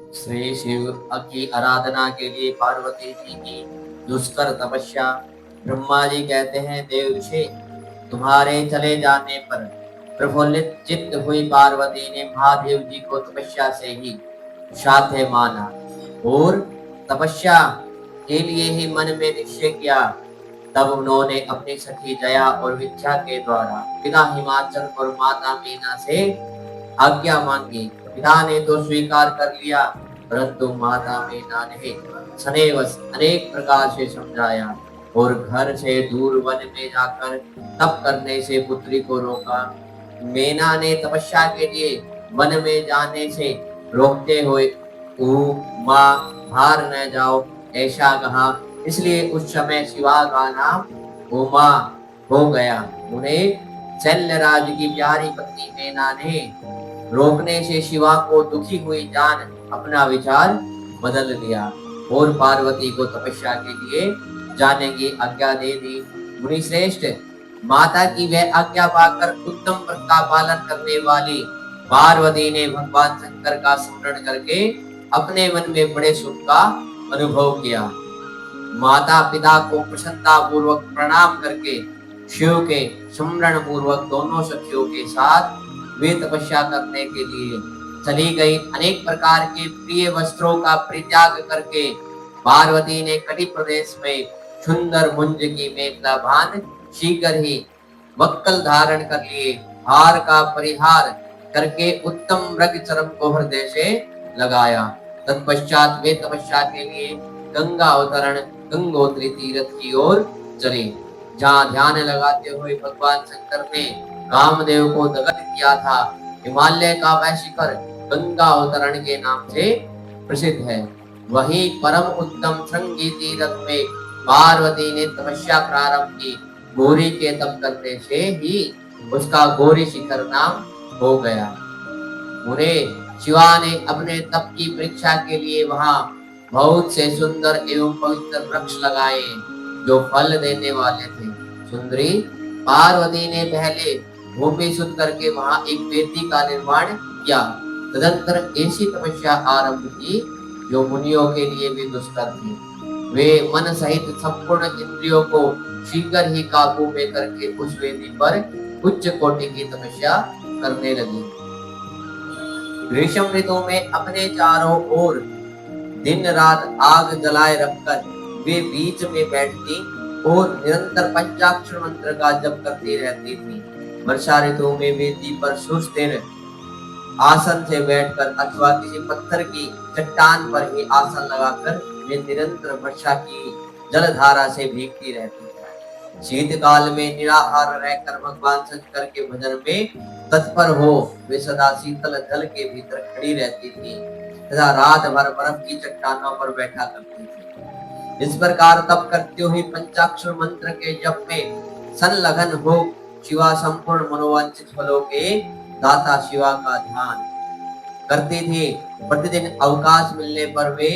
श्री शिव की आराधना के लिए पार्वती जी की दुष्कर तपस्या। ब्रह्मा जी कहते हैं, देव ऋषि, तुम्हारे चले जाने पर प्रफुल्लित चित्त हुई पार्वती ने महादेव जी को तपस्या से ही साध्य माना और तपस्या के लिए ही मन में निश्चय किया। तब उन्होंने अपनी सखी दया और विद्या के द्वारा पिता हिमाचल और माता मीना से आज्ञा मांगी। पिता ने तो स्वीकार कर लिया, परंतु माता मीना ने सनेवस अनेक प्रकार से समझाया और घर से दूर वन में जाकर तप करने से पुत्री को रोका। मीना ने तपस्या के लिए वन में जाने से रोकते हुए माँ बाहर न जाओ ऐसा कहा। इसलिए उस समय शिवा का नाम उमा हो गया। उन्हें शल्यराज की प्यारी पत्नी मीना ने रोकने से शिवा को दुखी हुई जान अपना विचार बदल लिया और पार्वती को तपस्या के लिए जाने की आज्ञा दे दी। मुनि श्रेष्ठ, माता की वह आज्ञा पाकर उत्तम व्रत का पालन करने वाली पार्वती ने भगवान शंकर का स्मरण करके अपने मन में बड़े सुख का अनुभव किया। माता पिता को प्रसन्नता पूर्वक प्रणाम करके शिव के स्मरण पूर्वक दोनों सखियों के साथ वे तपस्या करने के लिए चली गई। अनेक प्रकार के प्रिय वस्त्रों का परित्याग करके पार्वती ने कटि प्रदेश में सुंदर मुंज की मेखला बांध शीघ्र ही वक्कल धारण कर लिए। हार का परिहार करके उत्तम मृग चरम को हृदय से लगाया। तत्पश्चात वे तपस्या के लिए गंगा अवतरण गंगोत्री तीर्थ की ओर चले, जहाँ ध्यान लगाते हुए भगवान शंकर ने कामदेव को दग्ध किया था। हिमालय का वह शिखर गंगा अवतरण के नाम से प्रसिद्ध है। वही परम उत्तम श्रृंगी तीर्थ में पार्वती ने तपस्या प्रारंभ की। गौरी के तप करने से ही उसका गौरी शिखर नाम हो गया। उन्हें शिवा ने अपने तप की परीक्षा के लिए वहां बहुत से सुंदर एवं पवित्र वृक्ष लगाए जो फल देने वाले थे। सुंदरी पार्वती ने पहले भूमि शुद्ध करके वहां एक वेदी का निर्माण किया। तदंतर ऐसी तपस्या आरंभ की जो मुनियों के लिए भी दुष्कर थी। वे मन सहित संपूर्ण इंद्रियों को शीघ्र ही काबू में करके उस वेदी पर उच्च कोटि की तपस्या करने लगी। ग्रीष्म ऋतु में अपने चारों ओर दिन रात आग जलाए रखकर वे बीच में बैठती और निरंतर पंचाक्षर मंत्र का जप करती रहती थी। वर्षा ऋतु में वेदी पर सुस्थिर आसन से बैठकर अथवा किसी पत्थर की चट्टान पर ही आसन लगाकर वे निरंतर वर्षा की जलधारा से भीगती रहती है। शीतकाल में निराहार रहकर भगवान शंकर के भजन में तत्पर हो वे सदा शीतल जल के भीतर खड़ी रहती थी तथा रात भर बर्फ की चट्टानों पर बैठा करती थी। इस प्रकार तप करते हुए पंचाक्षर मंत्र के जप में संलग्न हो शिवा संपूर्ण मनोवांछित फलों के दाता शिवा का ध्यान करती थी। प्रतिदिन अवकाश मिलने पर वे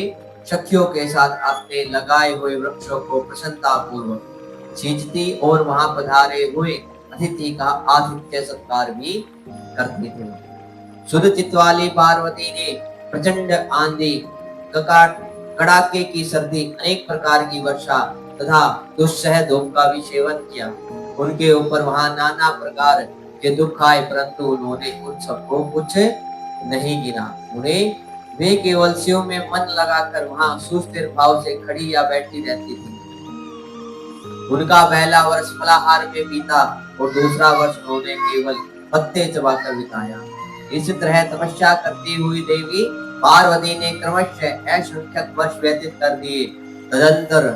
सखियों के साथ अपने लगाए हुए वृक्षों को प्रसन्नता पूर्वक सींचती और वहां पधारे हुए अतिथि का आतिथ्य सत्कार भी करती थी। शुद्ध चित्त वाली पार्वती ने प्रचंड आंधी, कड़ाके की सर्दी, अनेक प्रकार की वर्षा तथा दुस्सह धूप का भी सेवन किया। उनके ऊपर वहां नाना प्रकार के दुख आए, परंतु उन्होंने उन सबको कुछ नहीं गिना। उन्हें वे केवल शिव में मन लगाकर वहां सुस्थिर भाव से खड़ी या बैठी रहती थी। उनका पहला वर्ष फलाहार में बीता और दूसरा वर्ष उन्होंने केवल पत्ते चबाकर बिताया। इस तरह तपस्या करती हुई देवी पार्वती ने क्रमशः असंख्यक वर्ष व्यतीत कर दिए। तदंतर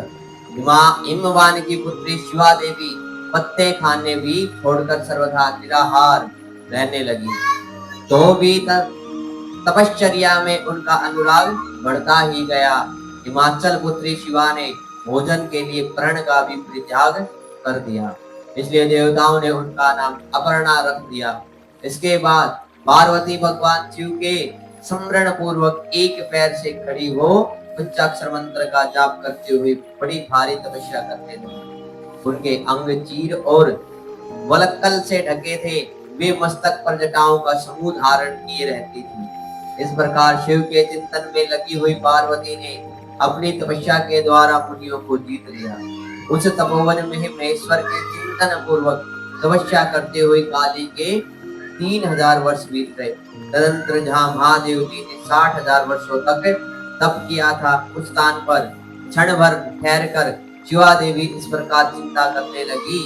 हिमवान की पुत्री शिवा देवी पत्ते खाने भी छोड़कर सर्वथा निराहार रहने लगी। तो भी तपश्चर्या में उनका अनुराग बढ़ता ही गया। हिमाचल पुत्री शिवा ने भोजन के लिए प्रण का भी परित्याग कर दिया, इसलिए देवताओं ने उनका नाम अपर्णा रख दिया। इसके बाद पार्वती भगवान शिव के स्मरण पूर्वक एक पैर से खड़ी हो पंचाक्षर मंत्र का जाप करते हुए बड़ी भारी तपस्या करते थे। उनके अंग चीर और वलक्कल से ढके थे। वे मस्तक पर जटाओं का समूह धारण किए रहती थी। इस प्रकार शिव के चिंतन में लगी हुई पार्वती ने अपनी तपस्या के द्वारा मुनियों को जीत लिया। उस तपोवन में महेश्वर के चिंतन पूर्वक तपस्या करते हुए काली के 3000 वर्ष बीत गए। तदंतर जहाँ महादेव जी ने 60,000 वर्षों तक तप किया था, उस स्थान पर क्षण भर ठहर कर शिवा देवी इस प्रकार चिंता करने लगी,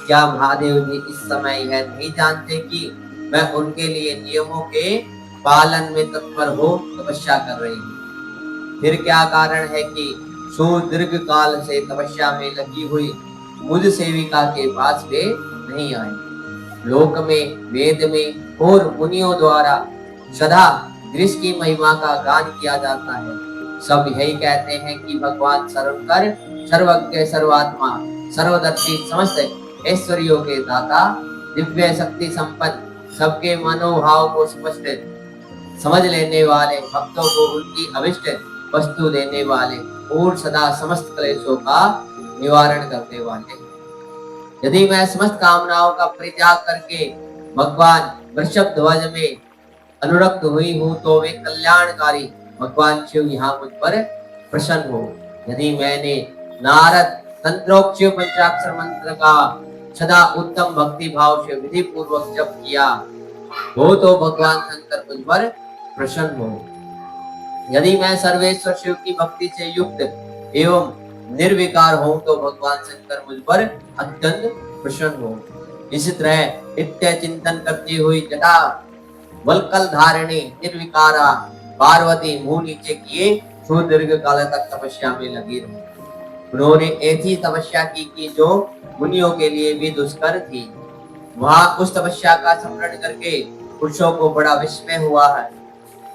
क्या महादेव जी इस समय यह नहीं जानते कि मैं उनके लिए नियमों के पालन में तत्पर हो तपस्या कर रही हूँ। फिर क्या कारण है कि सुदीर्घ काल से तपस्या में लगी हुई मुझ सेविका के पास वे नहीं आए। लोक में, वेद में और मुनियों द्वारा सदा ग्रीष्म की महिमा का गान किया जाता है। सब यही कहते हैं कि भगवान सर्वकर, सर्वज्ञ, सर्वात्मा, सर्वदर्शी, समस्त ऐश्वर्यों के दाता, दिव्य शक्ति संपन्न, सबके मनोभाव को स्पष्ट समझ लेने वाले, भक्तों को उनकी अभिष्ट वस्तु देने वाले और सदा समस्त क्लेशों का निवारण करने वाले। यदि मैं समस्त कामनाओं का परित्याग करके भगवान वृषभ ध्वज में अनुरक्त हुई हूँ, तो वे कल्याणकारी भगवान शिव यहाँ मुझ पर प्रसन्न हो। यदि मैंने नारद तंत्रोक्त पंचाक्षर मंत्र का सदा उत्तम भक्ति भाव से विधि पूर्वक जप किया हो, तो भगवान शंकर मुझ पर प्रसन्न हो। यदि मैं सर्वेश्वर शिव की भक्ति से युक्त एवं निर्विकार हूं, तो भगवान शंकर मुझ पर अत्यंत प्रसन्न हो। इसी तरह नित्य चिंतन करती हुई जटा वल्कल धारिणी निर्विकारा पार्वती मुंह नीचे किए सुदीर्घ काल तक तपस्या में लगी रही। उन्होंने ऐसी तपस्या की कि जो मुनियों के लिए भी दुष्कर थी। वहां उस तपस्या का स्मरण करके पुरुषों को बड़ा विस्मय हुआ है।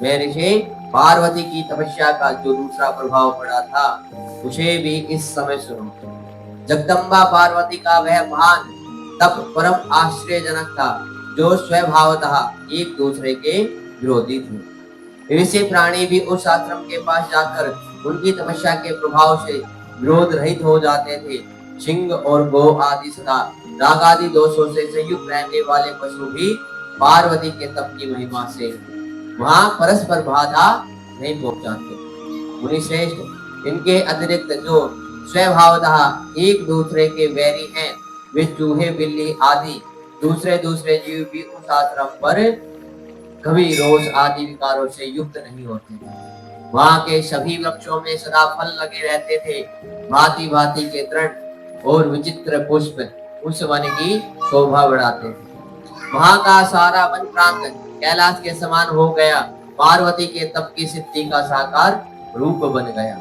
महर्षि पार्वती की तपस्या का जो दूसरा प्रभाव पड़ा था, उसे भी इस समय सुनो। जगदम्बा पार्वती का वह महान तप परम आश्चर्यजनक था, जो स्वभावतः एक दूसरे के विरोधी थे। ऐसे प्राणी भी उस आश्रम के पास जाकर उनकी तपस्या के प्रभाव से विरोध रहित हो जाते थे। सिंह और गौ आदि सदा राग आदि दोषों से संयुक्त रहने वाले पशु भी पार्वती के तप की महिमा से वहां परस्पर बाधा नहीं पहुंचाते। मुनि श्रेष्ठ, इनके अतिरिक्त जो स्वभावतः एक दूसरे के वैरी हैं, वे चूहे, बिल्ली आदि दूसरे जीव भी उस आश्रम पर कभी रोष आदि विकारों से युक्त नहीं होते। वहां के सभी वृक्षों में सदा फल लगे रहते थे। भांति भांति के तृण और विचित्र पुष्प उस वन की शोभा बढ़ाते थे। वहां का सारा वन प्रांत कैलाश के समान हो गया, पार्वती के तप की सिद्धि का साकार रूप बन गया।